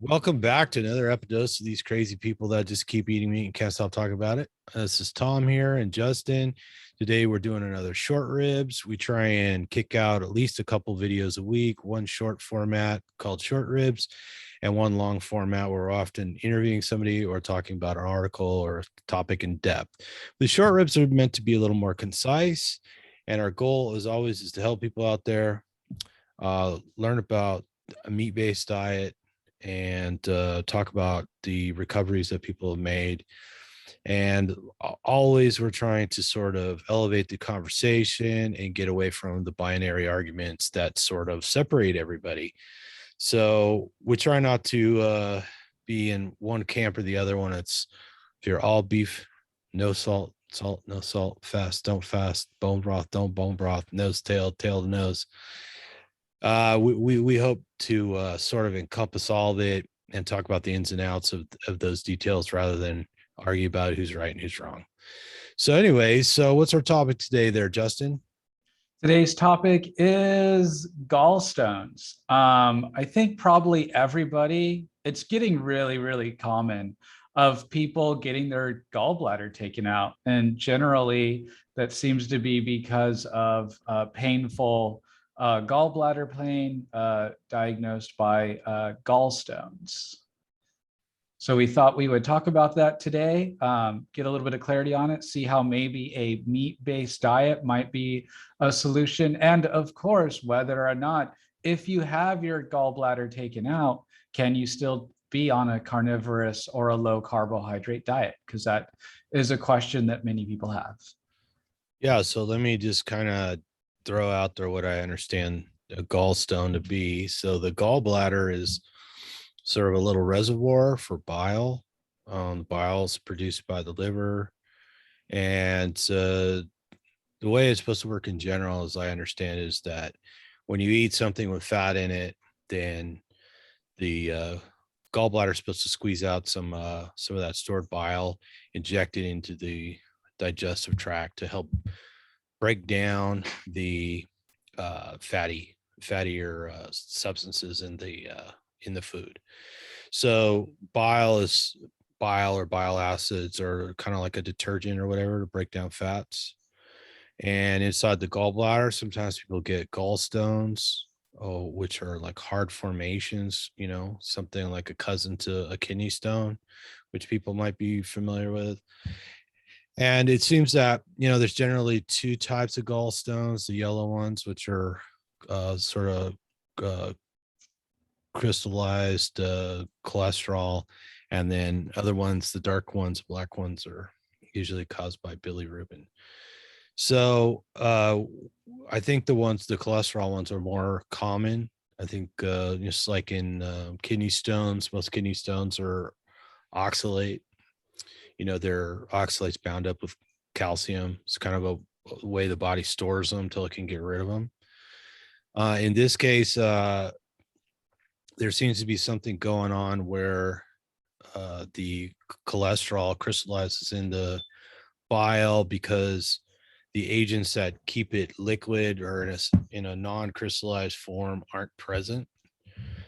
Welcome back to another Epidose of these crazy people that just keep eating meat and can't stop talking about it. This is Tom here and Justin. Today we're doing another short ribs. We try and kick out at least a couple videos a week, one short format called short ribs, and one long format where we're often interviewing somebody or talking about an article or a topic in depth. The short ribs are meant to be a little more concise, and our goal as always is to help people out there learn about a meat-based diet and talk about the recoveries that people have made. And always we're trying to sort of elevate the conversation and get away from the binary arguments that sort of separate everybody. So we try not to be in one camp or the other one. It's if you're all beef, no salt, salt, no salt, fast, don't fast, bone broth, don't bone broth, nose, tail, tail to nose. We hope to sort of encompass all of it and talk about the ins and outs of those details rather than argue about who's right and who's wrong. So anyway, so what's our topic today there, Justin? Today's topic is gallstones. I think probably everybody, it's getting really, really common of people getting their gallbladder taken out. And generally, that seems to be because of painful gallbladder pain diagnosed by gallstones. So we thought we would talk about that today, get a little bit of clarity on it, see how maybe a meat-based diet might be a solution. And of course, whether or not, if you have your gallbladder taken out, can you still be on a carnivorous or a low carbohydrate diet? Because that is a question that many people have. Yeah, so let me just kind of throw out there what I understand a gallstone to be. So the gallbladder is sort of a little reservoir for bile. The bile is produced by the liver, and the way it's supposed to work in general, as I understand, is that when you eat something with fat in it, then the gallbladder is supposed to squeeze out some of that stored bile, inject it into the digestive tract to help break down the fattier substances in the food. So bile or bile acids are kind of like a detergent or whatever to break down fats. And inside the gallbladder, sometimes people get gallstones, which are like hard formations, something like a cousin to a kidney stone, which people might be familiar with. And it seems that, there's generally two types of gallstones, the yellow ones, which are sort of uh, crystallized cholesterol, and then other ones, the dark ones, black ones, are usually caused by bilirubin. So I think the cholesterol ones are more common. I think just like in kidney stones, most kidney stones are oxalate. They're oxalates bound up with calcium. It's kind of a way the body stores them till it can get rid of them. In this case, there seems to be something going on where the cholesterol crystallizes in the bile because the agents that keep it liquid or in a non-crystallized form aren't present.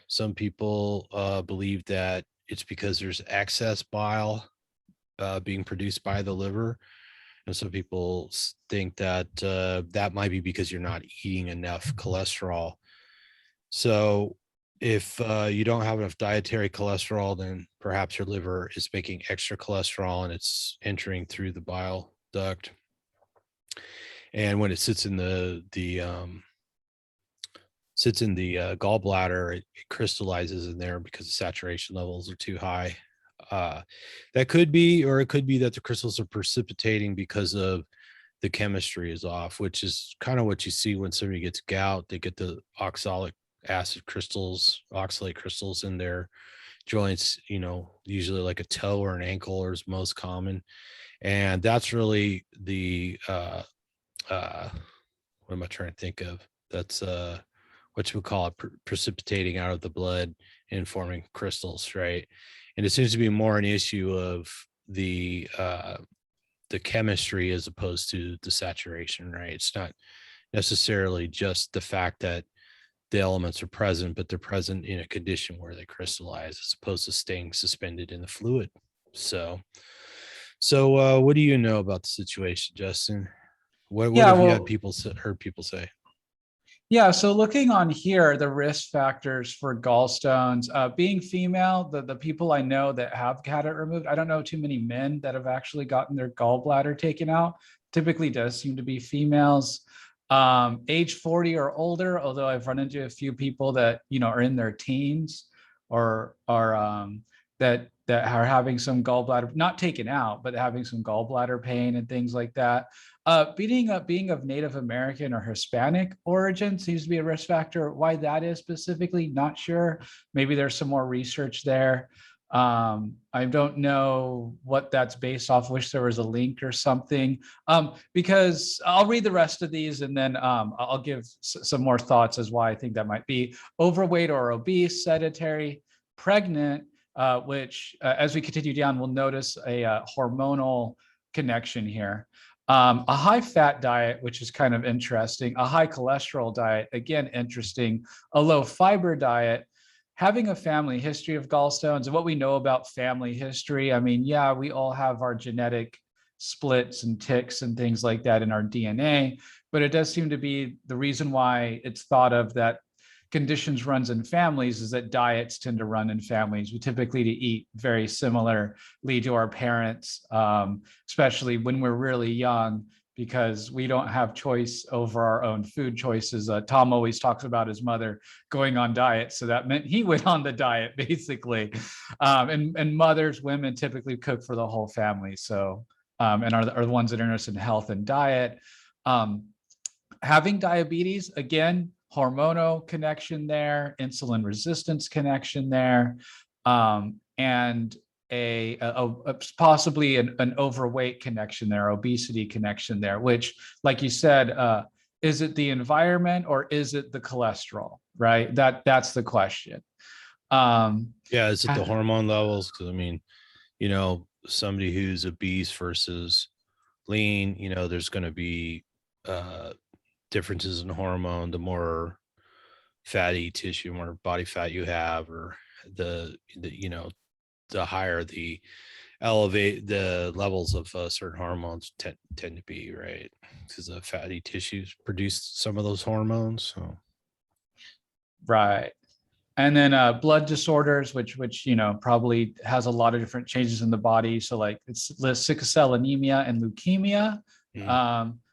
Some people believe that it's because there's excess bile being produced by the liver. And some people think that that might be because you're not eating enough cholesterol. So if you don't have enough dietary cholesterol, then perhaps your liver is making extra cholesterol and it's entering through the bile duct. And when it sits in the gallbladder, it crystallizes in there because the saturation levels are too high. That could be, or it could be that the crystals are precipitating because of the chemistry is off, which is kind of what you see when somebody gets gout. They get the oxalic acid crystals, oxalate crystals in their joints, usually like a toe or an ankle is most common. And that's really the what am I trying to think of? That's what you would call it, precipitating out of the blood and forming crystals, right? And it seems to be more an issue of the chemistry as opposed to the saturation, right? It's not necessarily just the fact that the elements are present, but they're present in a condition where they crystallize as opposed to staying suspended in the fluid. So what do you know about the situation, Justin? What Yeah, have you had well, people heard people say? yeah. So looking on here, the risk factors for gallstones, being female, the people I know that have had it removed, I don't know too many men that have actually gotten their gallbladder taken out. Typically does seem to be females. Age 40 or older, although I've run into a few people that, are in their teens or are that are having some gallbladder, not taken out, but having some gallbladder pain and things like that. Being of Native American or Hispanic origin seems to be a risk factor. Why that is specifically, not sure. Maybe there's some more research there. I don't know what that's based off. Wish there was a link or something. Because I'll read the rest of these and then I'll give some more thoughts as why I think that might be. Overweight or obese, sedentary, pregnant, which as we continue down, we'll notice a hormonal connection here. A high fat diet, which is kind of interesting, a high cholesterol diet, again, interesting, a low fiber diet, having a family history of gallstones and what we know about family history. I mean, yeah, we all have our genetic splits and ticks and things like that in our DNA, but it does seem to be the reason why it's thought of that conditions runs in families is that diets tend to run in families. We typically to eat very similarly to our parents, especially when we're really young, because we don't have choice over our own food choices. Tom always talks about his mother going on diet, so that meant he went on the diet basically. And mothers, women typically cook for the whole family, so and are the ones that are interested in health and diet. Having diabetes, again, hormonal connection there, insulin resistance connection there, and possibly an overweight connection there, obesity connection there, which, like you said, is it the environment or is it the cholesterol, right? That's the question. Yeah, is it the hormone levels? Because I mean, somebody who's obese versus lean, there's going to be differences in hormone. The more fatty tissue, more body fat you have, or the higher the levels of certain hormones tend to be, right? Because the fatty tissues produce some of those hormones. So right. And then blood disorders, which probably has a lot of different changes in the body. So like it's sickle cell anemia and leukemia.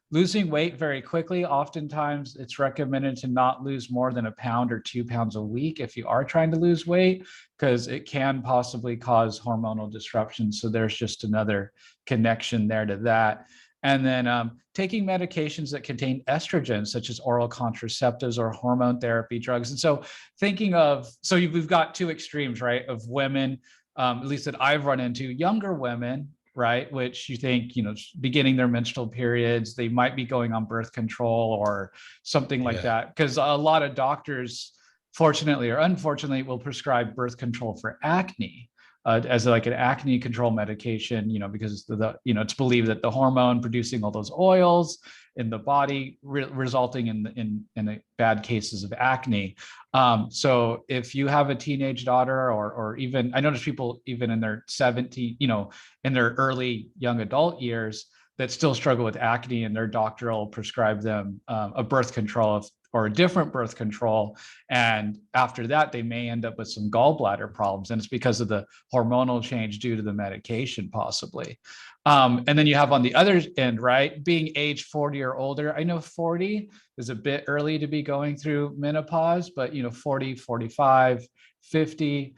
Losing weight very quickly. Oftentimes it's recommended to not lose more than 1 pound or 2 pounds a week if you are trying to lose weight, because it can possibly cause hormonal disruptions. So there's just another connection there to that. And then taking medications that contain estrogen, such as oral contraceptives or hormone therapy drugs. And so we've got two extremes, right, of women, at least that I've run into, younger women, right, which you think, beginning their menstrual periods, they might be going on birth control or something like that. Because a lot of doctors, fortunately or unfortunately, will prescribe birth control for acne. As like an acne control medication, because it's believed that the hormone producing all those oils in the body resulting in bad cases of acne. So if you have a teenage daughter, or even, I notice people even in their 17, in their early young adult years that still struggle with acne, and their doctor will prescribe them a birth control or a different birth control. And after that, they may end up with some gallbladder problems. And it's because of the hormonal change due to the medication, possibly. And then you have on the other end, right, being age 40 or older. I know 40 is a bit early to be going through menopause, but 40, 45, 50,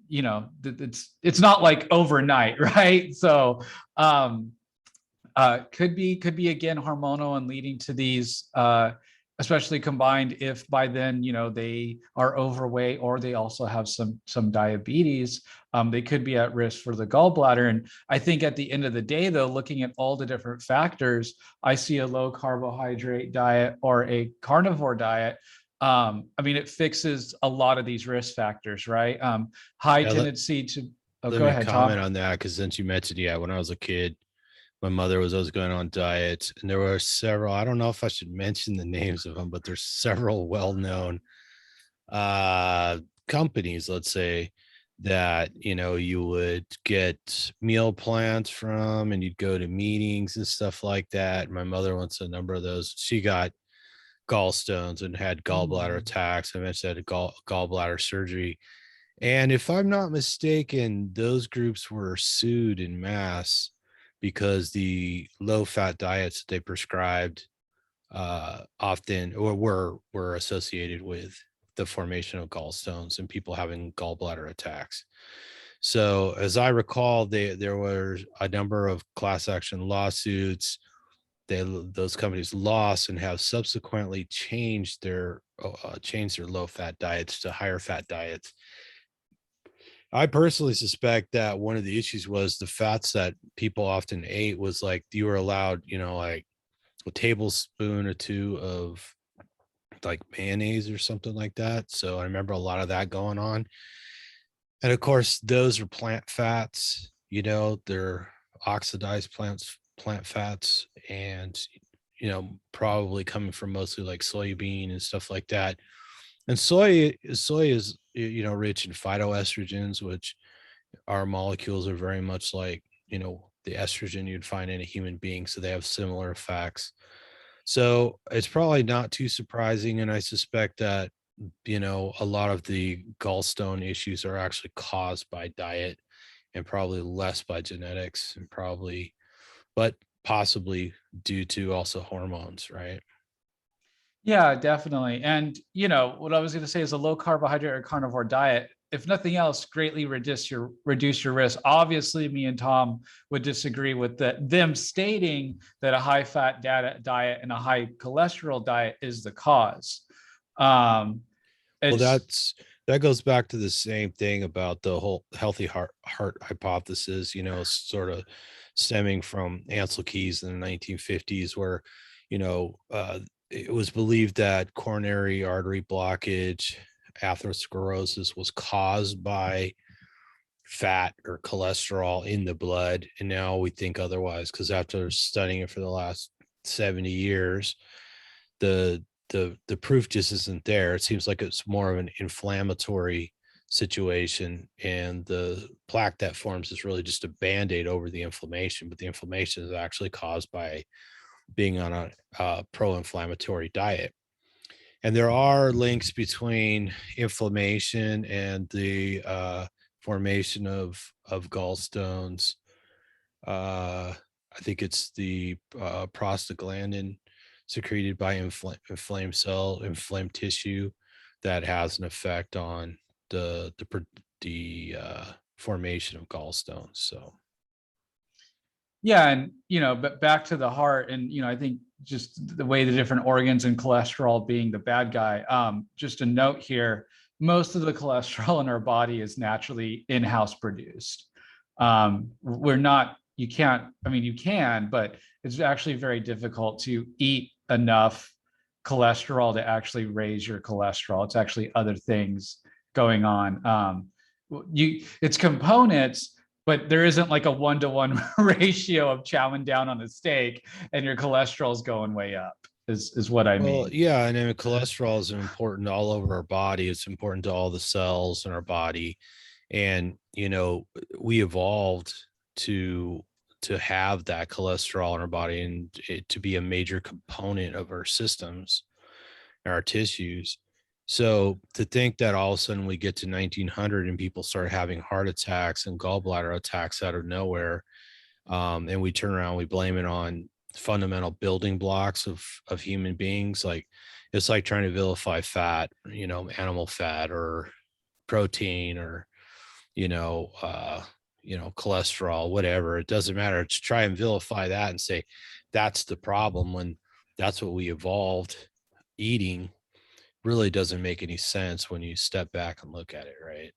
it's not like overnight, right? So could be again hormonal and leading to these especially combined if by then they are overweight or they also have some diabetes. They could be at risk for the gallbladder. And I think at the end of the day, though, looking at all the different factors, I see a low carbohydrate diet or a carnivore diet. It fixes a lot of these risk factors, right? High tendency to let go me ahead, comment Tom. on that, because since you mentioned, when I was a kid, My mother was always going on diet, and there were several. I don't know if I should mention the names of them, but there's several well-known uh companies, let's say, that you would get meal plans from, and you'd go to meetings and stuff like that. My mother went to a number of those. She got gallstones and had gallbladder Mm. attacks. I mentioned had a gallbladder surgery. And if I'm not mistaken, those groups were sued in mass because the low fat diets that they prescribed often or were associated with the formation of gallstones and people having gallbladder attacks. So as I recall, there were a number of class action lawsuits. Those companies lost and have subsequently changed their low fat diets to higher fat diets. I personally suspect that one of the issues was the fats that people often ate was like you were allowed, like a tablespoon or two of like mayonnaise or something like that. So I remember a lot of that going on. And of course, those are plant fats, they're oxidized plant fats, and probably coming from mostly like soybean and stuff like that. And soy is rich in phytoestrogens, which our molecules are very much like, the estrogen you'd find in a human being. So they have similar effects. So it's probably not too surprising. And I suspect that, a lot of the gallstone issues are actually caused by diet and probably less by genetics and but possibly due to also hormones, right? Yeah, definitely. And what I was going to say is a low carbohydrate or carnivore diet, if nothing else, greatly reduce your risk. Obviously, me and Tom would disagree with them stating that a high fat diet and a high cholesterol diet is the cause. Um, Well, it's that goes back to the same thing about the whole healthy heart hypothesis, sort of stemming from Ansel Keys in the 1950s, where, it was believed that coronary artery blockage, atherosclerosis was caused by fat or cholesterol in the blood. And now we think otherwise because after studying it for the last 70 years, the proof just isn't there. It seems like it's more of an inflammatory situation, and the plaque that forms is really just a band-aid over the inflammation, but the inflammation is actually caused by being on a pro-inflammatory diet. And there are links between inflammation and the formation of gallstones. I think it's the prostaglandin secreted by inflamed tissue that has an effect on the formation of gallstones. So Yeah, and but back to the heart, and I think just the way the different organs and cholesterol being the bad guy. Just a note here: most of the cholesterol in our body is naturally in-house produced. We're not. You can't. I mean, you can, but it's actually very difficult to eat enough cholesterol to actually raise your cholesterol. It's actually other things going on. It's components, but there isn't like a 1-to-1 ratio of chowing down on a steak and your cholesterol's going way up is what I well, mean. yeah, and then cholesterol is important all over our body. It's important to all the cells in our body. And we evolved to have that cholesterol in our body and it to be a major component of our systems and our tissues. So to think that all of a sudden we get to 1900 and people start having heart attacks and gallbladder attacks out of nowhere, and we turn around, we blame it on fundamental building blocks of human beings, like it's like trying to vilify fat, animal fat or protein or you know, uh, cholesterol, whatever. It doesn't matter. To try and vilify that and say that's the problem when that's what we evolved eating really doesn't make any sense when you step back and look at it, right?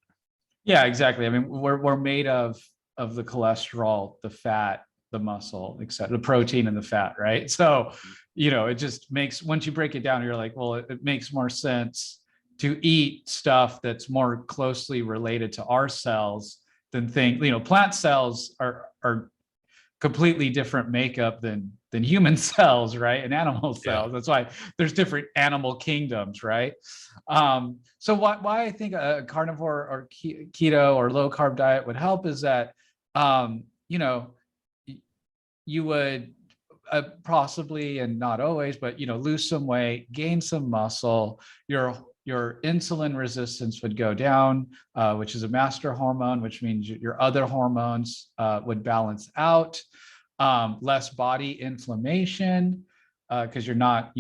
Yeah, exactly. I mean, we're made of the cholesterol, the fat, the muscle, etc., the protein and the fat, right? So, it just makes, once you break it down, you're like, well, it makes more sense to eat stuff that's more closely related to our cells than plant cells are completely different makeup than human cells, right? And animal Yeah. cells. That's why there's different animal kingdoms, right? So why I think a carnivore or keto or low carb diet would help is that, you know, you would possibly, and not always, but lose some weight, gain some muscle, your insulin resistance would go down, which is a master hormone, which means your other hormones would balance out, less body inflammation, because you're not,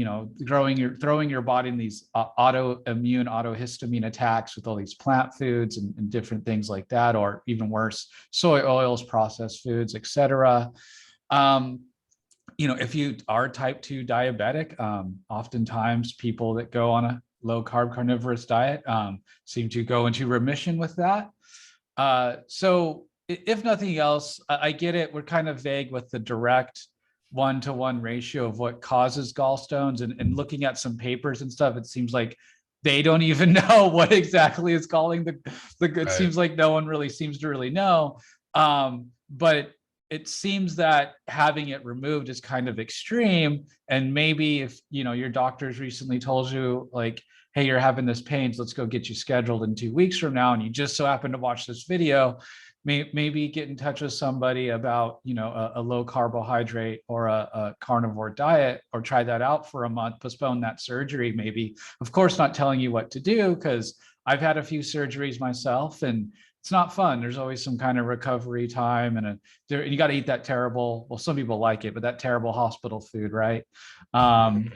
throwing your body in these autoimmune, autohistamine attacks with all these plant foods and different things like that, or even worse, soy oils, processed foods, etc. If you are type 2 diabetic, oftentimes people that go on a low carb carnivorous diet seem to go into remission with that. So if nothing else, I get it. We're kind of vague with the direct 1-to-1 ratio of what causes gallstones, and looking at some papers and stuff, it seems like they don't even know what exactly is causing the it Right. seems like no one really seems to really know. But it seems that having it removed is kind of extreme. And maybe if your doctor's recently told you, like, hey, you're having this pain, so let's go get you scheduled in 2 weeks from now, and you just so happen to watch this video, maybe get in touch with somebody about a low carbohydrate or a carnivore diet, or try that out for a month, postpone that surgery maybe. Of course, not telling you what to do, because I've had a few surgeries myself, and it's not fun. There's always some kind of recovery time, and you got to eat that terrible, well, some people like it, but that terrible hospital food, right? And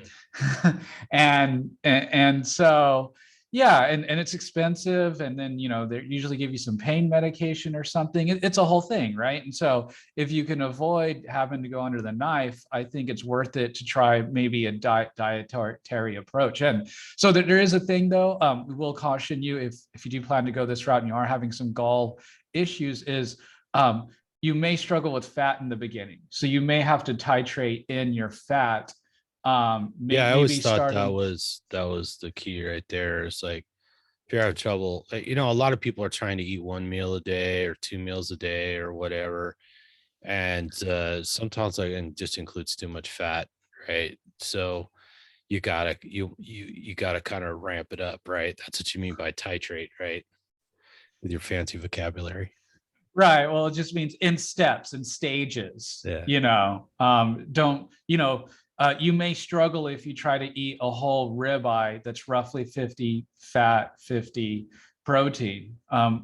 so, yeah, and it's expensive, and then they usually give you some pain medication or something. It's a whole thing, right? And so if you can avoid having to go under the knife, I think it's worth it to try maybe a dietary approach. And so there is a thing, though. We will caution you, if you do plan to go this route and you are having some gall issues, is you may struggle with fat in the beginning, so you may have to titrate in your fat. Yeah, I always thought starting. that was the key right there. It's like, if you're having trouble, a lot of people are trying to eat 1 meal a day or 2 meals a day or whatever, and sometimes like, and just includes too much fat, right? So you gotta kind of ramp it up, right? That's what you mean by titrate, right? With your fancy vocabulary. Right. Well, it just means in steps and stages. Yeah. Don't, you may struggle if you try to eat a whole ribeye that's roughly 50 fat, 50 protein.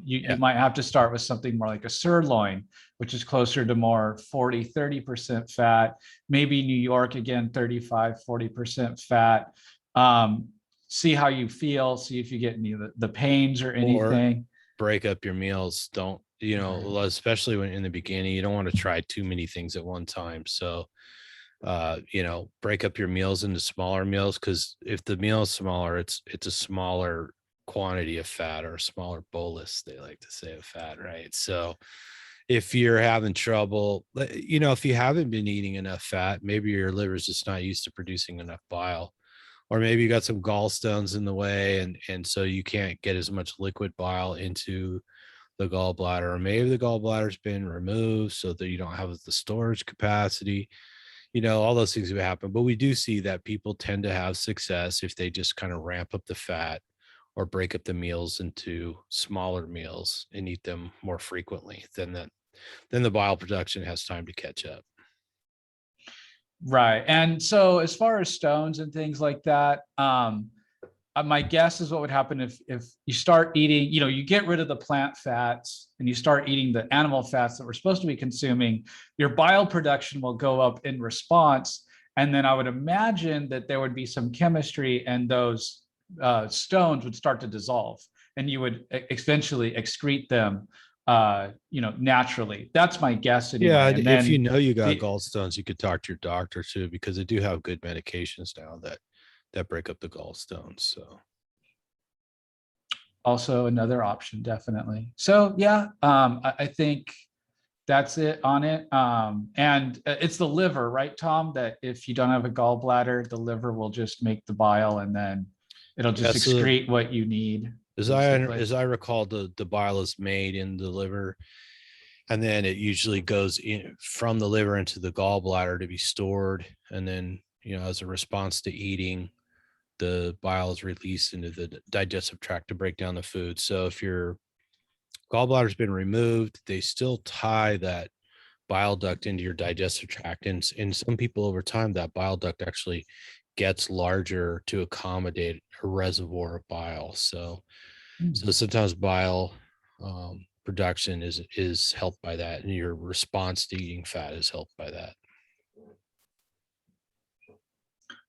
You might have to start with something more like a sirloin, which is closer to more 40, 30% fat. Maybe New York, again, 35, 40% fat. See how you feel, see if you get any of the pains or anything. Break up your meals. Don't, especially when in the beginning, you don't want to try too many things at one time. So break up your meals into smaller meals, because if the meal is smaller, it's a smaller quantity of fat, or a smaller bolus, they like to say, of fat, right? So if you're having trouble, if you haven't been eating enough fat, maybe your liver's just not used to producing enough bile, or maybe you got some gallstones in the way, and so you can't get as much liquid bile into the gallbladder, or maybe the gallbladder's been removed so that you don't have the storage capacity. All those things would happen. But we do see that people tend to have success if they just kind of ramp up the fat, or break up the meals into smaller meals and eat them more frequently. Then the bile production has time to catch up. Right. And so as far as stones and things like that, my guess is what would happen if you start eating, you get rid of the plant fats and you start eating the animal fats that we're supposed to be consuming, your bile production will go up in response. And then I would imagine that there would be some chemistry, and those stones would start to dissolve, and you would eventually excrete them naturally. That's my guess anyway. Yeah, And if then you got gallstones, you could talk to your doctor too, because they do have good medications now that break up the gallstones. So also another option, definitely. So yeah, I think that's it on it. And it's the liver, right, Tom? That if you don't have a gallbladder, the liver will just make the bile, and then it'll just excrete what you need. As I recall, the bile is made in the liver, and then it usually goes in from the liver into the gallbladder to be stored, and then as a response to eating, the bile is released into the digestive tract to break down the food. So if your gallbladder's been removed, they still tie that bile duct into your digestive tract, and in some people over time that bile duct actually gets larger to accommodate a reservoir of bile. So sometimes bile production is helped by that, and your response to eating fat is helped by that.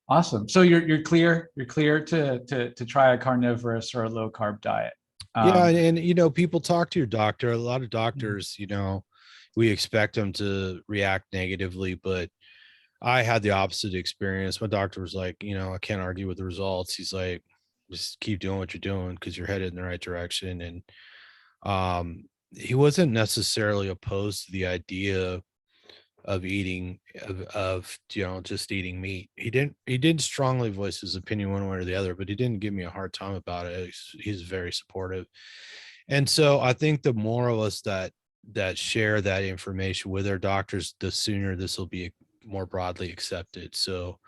Awesome. So you're clear to try a carnivorous or a low carb diet. Yeah, and people talk to your doctor. A lot of Mhm. doctors, we expect them to react negatively, but I had the opposite experience. My doctor was like, I can't argue with the results. He's like, just keep doing what you're doing because you're headed in the right direction. And he wasn't necessarily opposed to the idea of eating of just eating meat. He didn't strongly voice his opinion one way or the other, but he didn't give me a hard time about it. He's very supportive. And so I think the more of us that share that information with our doctors, the sooner this will be more broadly accepted. So,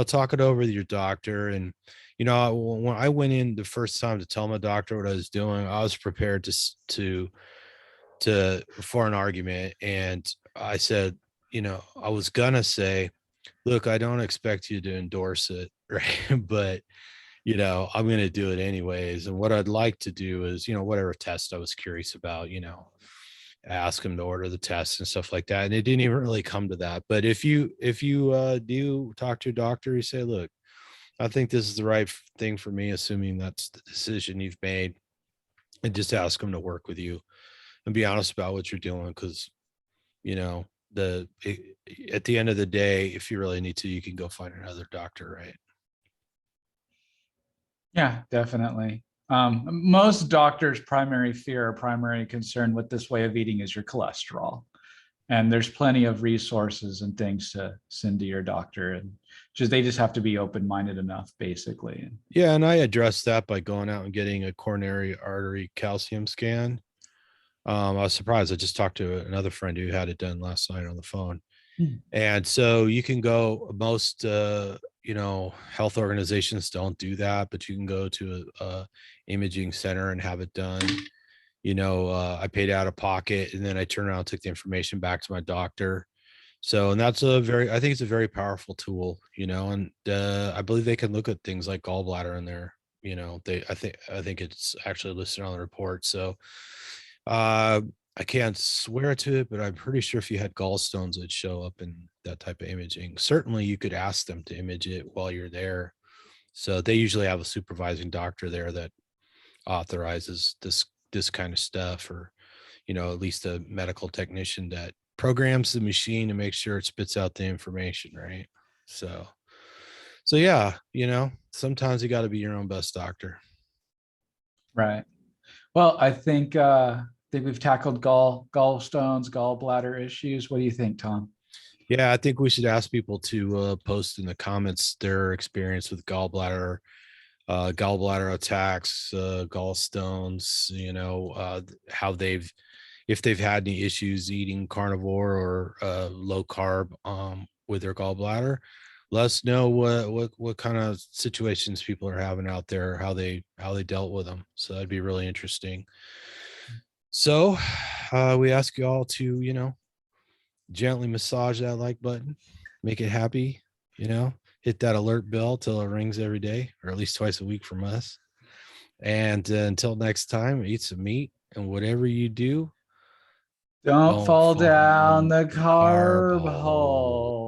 talk it over with your doctor. And when I went in the first time to tell my doctor what I was doing, I was prepared to for an argument. And I said, I was gonna say, look, I don't expect you to endorse it, right? But I'm going to do it anyways. And what I'd like to do is, whatever test I was curious about, ask him to order the test and stuff like that. And it didn't even really come to that. But if you do talk to your doctor, you say, look, I think this is the right thing for me, assuming that's the decision you've made, and just ask him to work with you and be honest about what you're doing. Cause you know, at the end of the day, if you really need to, you can go find another doctor, right? Yeah, definitely. Most doctors' primary fear or primary concern with this way of eating is your cholesterol. And there's plenty of resources and things to send to your doctor. And they just have to be open-minded enough, basically. Yeah, and I addressed that by going out and getting a coronary artery calcium scan. I was surprised. I just talked to another friend who had it done last night on the phone. Hmm. And so you can go, most health organizations don't do that, but you can go to a imaging center and have it done. I paid out of pocket, and then I turned around and took the information back to my doctor. So, and that's I think it's a very powerful tool, and I believe they can look at things like gallbladder in there. I think it's actually listed on the report. So, uh, I can't swear to it, but I'm pretty sure if you had gallstones, it'd show up in that type of imaging. Certainly, you could ask them to image it while you're there. So they usually have a supervising doctor there that authorizes this kind of stuff, or at least a medical technician that programs the machine to make sure it spits out the information, right? So yeah, sometimes you got to be your own best doctor. Right. Well, I think we've tackled gallstones, gallbladder issues. What do you think, Tom? Yeah, I think we should ask people to post in the comments their experience with gallbladder attacks, gallstones, how if they've had any issues eating carnivore or low carb with their gallbladder. Let us know what kind of situations people are having out there, how they dealt with them. So that'd be really interesting. So we ask you all to gently massage that like button, make it happy, hit that alert bell till it rings every day, or at least twice a week from us. And until next time, eat some meat, and whatever you do, Don't don't fall fall down down the the carb carb hole. hole.